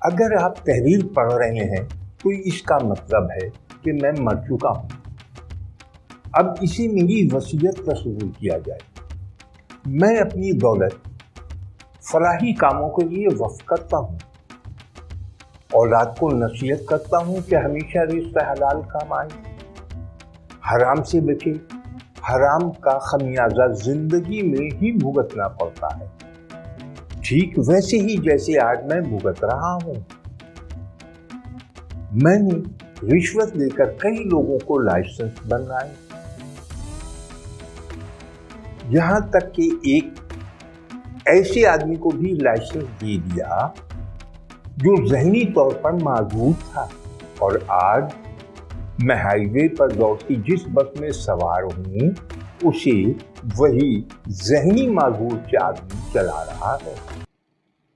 अगर आप तहरीर पढ़ रहे हैं तो इसका मतलब है कि मैं मर चुका हूं। अब इसे मेरी वसीयत तस्वीर किया जाए। मैं अपनी दौलत फलाही कामों के लिए वक्फ करता हूं। औलाद को नसीहत करता हूं कि हमेशा रिश्ता हलाल कमाएं, हराम से बचे। हराम का खमियाजा जिंदगी में ही भुगतना पड़ता है, ठीक वैसे ही जैसे आज मैं भुगत रहा हूं। मैंने रिश्वत लेकर कई लोगों को लाइसेंस बनवाए, यहां तक कि एक ऐसे आदमी को भी लाइसेंस दे दिया जो जहनी तौर पर माजूर था, और आज मैं हाईवे पर दौड़ती जिस बस में सवार हूं उसे वही जहनी माजूर के आदमी चला रहा है।